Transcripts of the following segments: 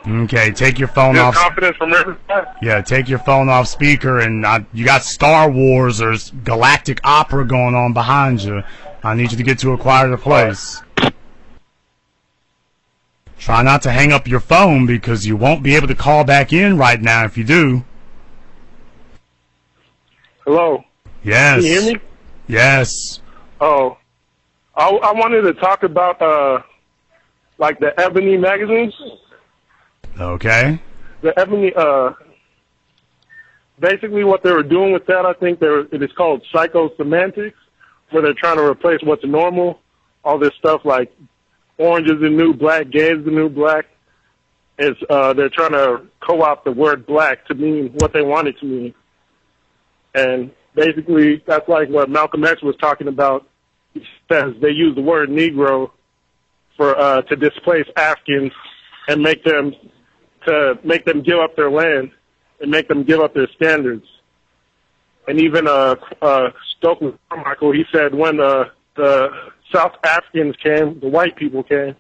Okay, take your phone off. Confidence from Riverside? Yeah, take your phone off speaker, and you got Star Wars or Galactic Opera going on behind you. I need you to get to a quieter place. Try not to hang up your phone because you won't be able to call back in right now if you do. Hello? Yes. Can you hear me? Yes. Oh. I wanted to talk about, like, the Ebony magazines. Okay. The Ebony, basically what they were doing with that, I think it is called psychosemantics, where they're trying to replace what's normal, all this stuff like orange is the new black, gay is the new black. They're trying to co-opt the word black to mean what they want it to mean. And basically, that's like what Malcolm X was talking about. He says they use the word Negro to displace Africans and make them give up their land and make them give up their standards. And even Stokely Carmichael, he said when the South Africans came, the white people came,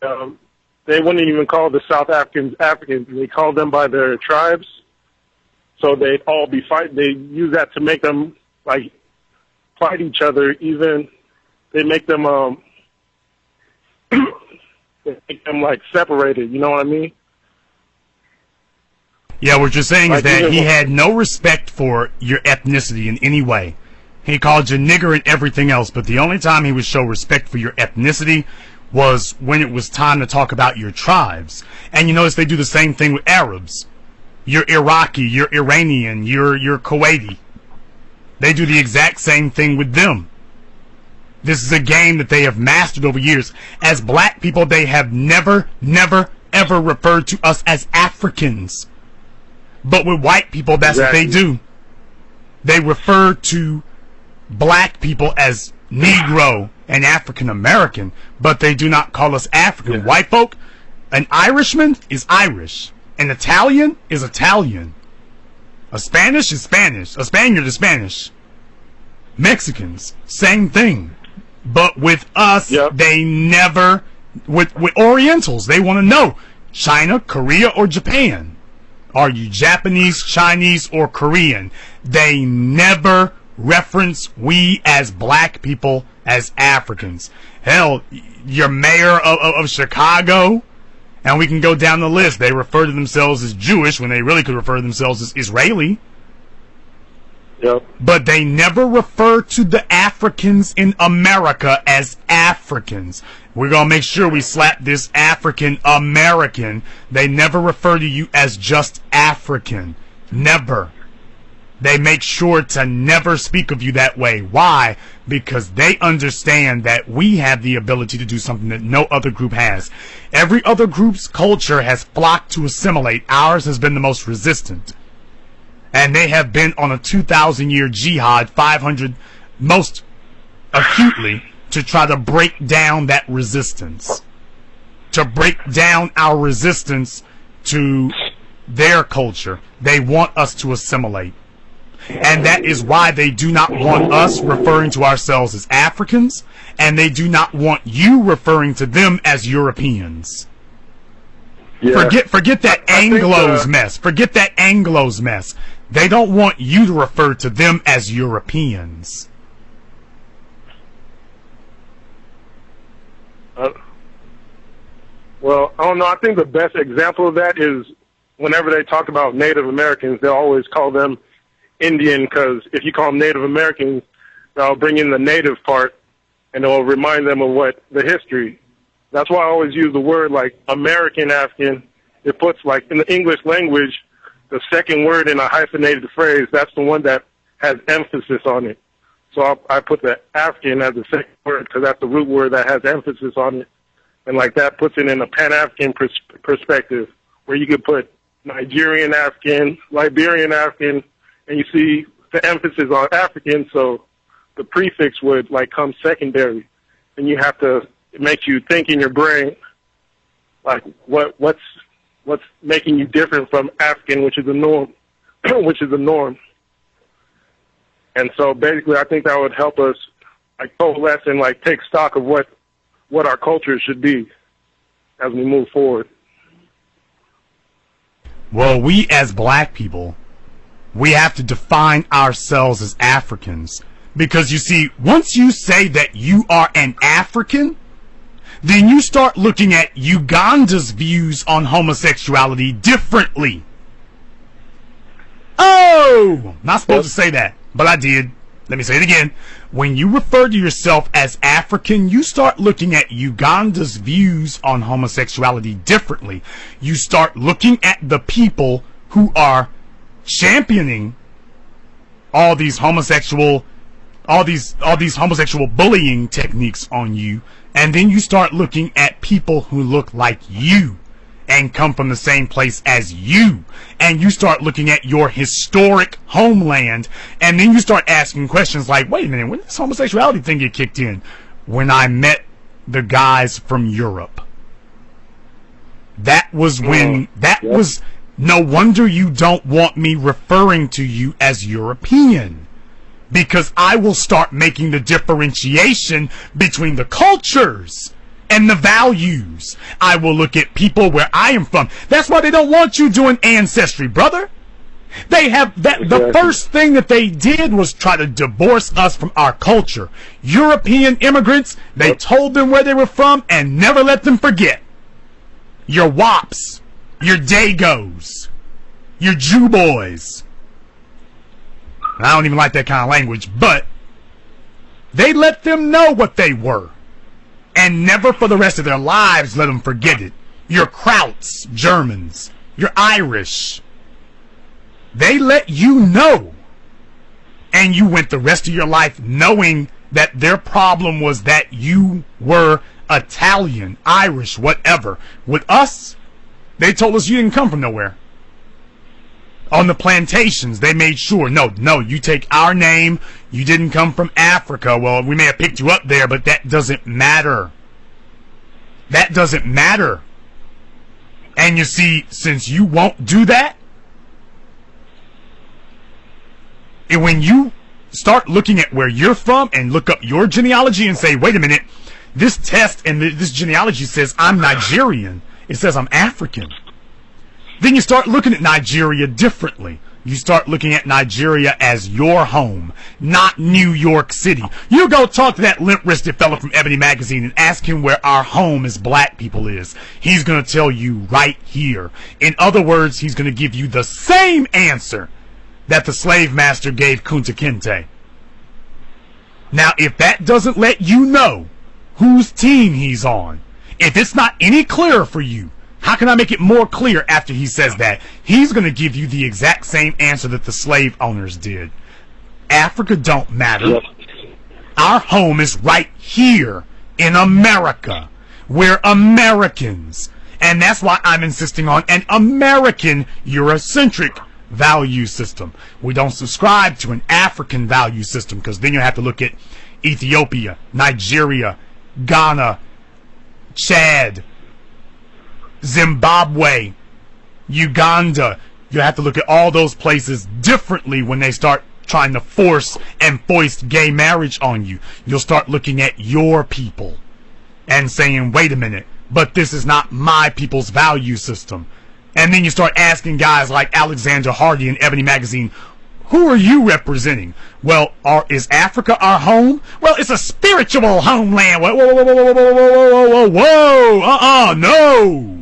they wouldn't even call the South Africans Africans. They called them by their tribes. So they'd all be fighting. They use that to make them like fight each other. Even they make them like separated. You know what I mean? Yeah, what you're saying is that he had no respect for your ethnicity in any way. He called you nigger and everything else, but the only time he would show respect for your ethnicity was when it was time to talk about your tribes. And you notice they do the same thing with Arabs. You're Iraqi, you're Iranian, you're Kuwaiti. They do the exact same thing with them. This is a game that they have mastered over years. As black people, they have never, ever referred to us as Africans. But with white people, that's exactly what they do. They refer to black people as Negro and African American, but they do not call us African. Yeah. White folk, an Irishman is Irish. An Italian is Italian. A Spanish is Spanish. A Spaniard is Spanish. Mexicans, same thing. But with us, they never, with Orientals, they want to know, China, Korea, or Japan. Are you Japanese, Chinese, or Korean? They never reference we as black people as Africans. Hell, your mayor of Chicago, and we can go down the list. They refer to themselves as Jewish when they really could refer to themselves as Israeli. Yep. But they never refer to the Africans in America as Africans. We're going to make sure we slap this African American. They never refer to you as just African. Never. They make sure to never speak of you that way. Why? Because they understand that we have the ability to do something that no other group has. Every other group's culture has flocked to assimilate. Ours has been the most resistant. And they have been on a 2,000-year jihad, 500 most acutely, to try to break down that resistance. To break down our resistance to their culture. They want us to assimilate. And that is why they do not want us referring to ourselves as Africans, and they do not want you referring to them as Europeans. Yeah. Forget that Anglos mess. Forget that Anglos mess. They don't want you to refer to them as Europeans. Well, I don't know. I think the best example of that is whenever they talk about Native Americans, they always call them Indian, because if you call them Native Americans, they'll bring in the native part, and it'll remind them of what the history. That's why I always use the word like American African. It puts, like, in the English language, the second word in a hyphenated phrase, that's the one that has emphasis on it. So I put the African as the second word because that's the root word that has emphasis on it. And, like, that puts it in a Pan-African perspective where you could put Nigerian African, Liberian African, and you see the emphasis on African, so the prefix would, like, come secondary. And you have to, it makes you think in your brain, like, what's making you different from African, which is the norm, which is the norm. And so basically I think that would help us, like, coalesce and, like, take stock of what our culture should be. as we move forward. Well, we as black people, we have to define ourselves as Africans. Because you see, once you say that you are an African, then you start looking at Uganda's views on homosexuality differently. Oh! Not supposed to say that, but I did. Let me say it again. When you refer to yourself as African, you start looking at Uganda's views on homosexuality differently. You start looking at the people who are championing all these homosexual bullying techniques on you, and then you start looking at people who look like you and come from the same place as you, and you start looking at your historic homeland, and then you start asking questions like, wait a minute, when did this homosexuality thing get kicked in? When I met the guys from Europe. That was when, was, no wonder you don't want me referring to you as European. Because I will start making the differentiation between the cultures and the values. I will look at people where I am from. That's why they don't want you doing ancestry, brother. They have that. The first thing that they did was try to divorce us from our culture. European immigrants, they told them where they were from and never let them forget. Your WAPs, your Dagos, your Jew boys. I don't even like that kind of language, but they let them know what they were and never for the rest of their lives let them forget it. Your Krauts, Germans, your Irish, they let you know, and you went the rest of your life knowing that their problem was that you were Italian, Irish, whatever. With us, they told us you didn't come from nowhere. On the plantations, they made sure, no, you take our name, you didn't come from Africa. Well, we may have picked you up there, but that doesn't matter. That doesn't matter. And you see, since you won't do that, and when you start looking at where you're from and look up your genealogy and say, wait a minute, this test and this genealogy says I'm Nigerian, it says I'm African. Then you start looking at Nigeria differently. You start looking at Nigeria as your home, not New York City. You go talk to that limp-wristed fella from Ebony Magazine and ask him where our home as black people is. He's going to tell you right here. In other words, he's going to give you the same answer that the slave master gave Kunta Kinte. Now, if that doesn't let you know whose team he's on, if it's not any clearer for you, how can I make it more clear after he says that? He's going to give you the exact same answer that the slave owners did. Africa don't matter. Yep. Our home is right here in America. We're Americans. And that's why I'm insisting on an American Eurocentric value system. We don't subscribe to an African value system, because then you have to look at Ethiopia, Nigeria, Ghana, Chad, Zimbabwe, Uganda. You have to look at all those places differently when they start trying to force and foist gay marriage on you. You'll start looking at your people and saying, wait a minute, but this is not my people's value system. And then you start asking guys like Alexander Hardy in Ebony Magazine, who are you representing? Well, is Africa our home? Well, it's a spiritual homeland. Whoa, whoa, whoa, whoa, whoa, whoa, whoa, whoa, no.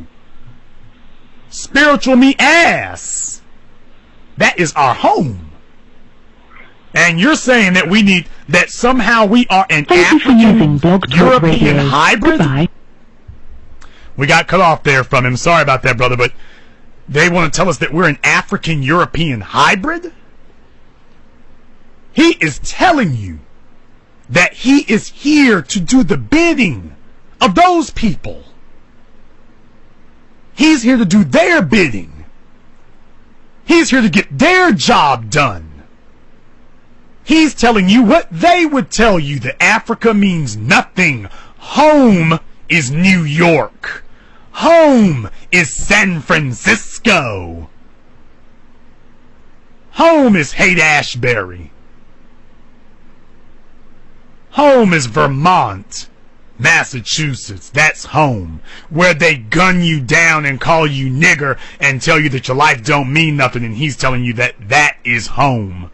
Spiritual me ass. That is our home. And you're saying that we need, that somehow we are an African European hybrid? Goodbye. We got cut off there from him. Sorry about that, brother, but they want to tell us that we're an African European hybrid? He is telling you that he is here to do the bidding of those people. He's here to do their bidding. He's here to get their job done. He's telling you what they would tell you, that Africa means nothing. Home is New York. Home is San Francisco. Home is Haight-Ashbury. Home is Vermont. Massachusetts, that's home. Where they gun you down and call you nigger and tell you that your life don't mean nothing, and he's telling you that that is home.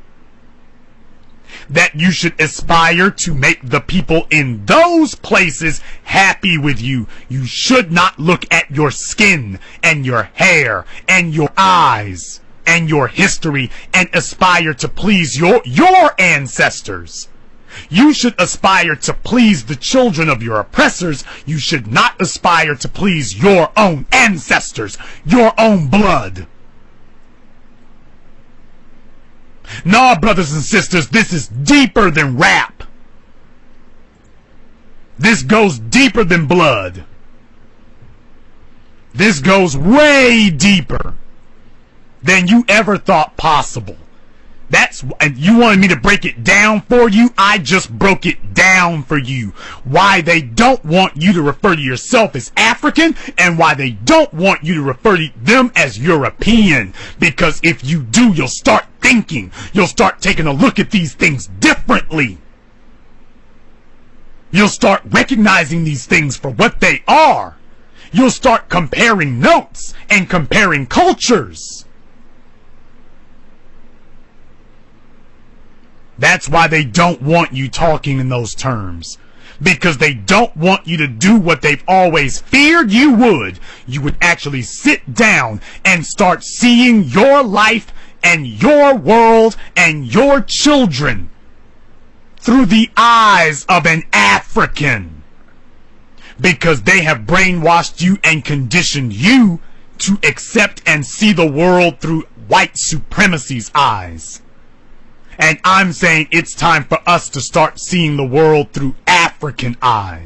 That you should aspire to make the people in those places happy with you. You should not look at your skin and your hair and your eyes and your history and aspire to please your ancestors. You should aspire to please the children of your oppressors. You should not aspire to please your own ancestors, your own blood. Nah, brothers and sisters, this is deeper than rap. This goes deeper than blood. This goes way deeper than you ever thought possible. And you wanted me to break it down for you? I just broke it down for you. Why they don't want you to refer to yourself as African, and why they don't want you to refer to them as European. Because if you do, you'll start thinking. You'll start taking a look at these things differently. You'll start recognizing these things for what they are. You'll start comparing notes and comparing cultures. That's why they don't want you talking in those terms. Because they don't want you to do what they've always feared you would. You would actually sit down and start seeing your life and your world and your children through the eyes of an African. Because they have brainwashed you and conditioned you to accept and see the world through white supremacy's eyes. And I'm saying it's time for us to start seeing the world through African eyes.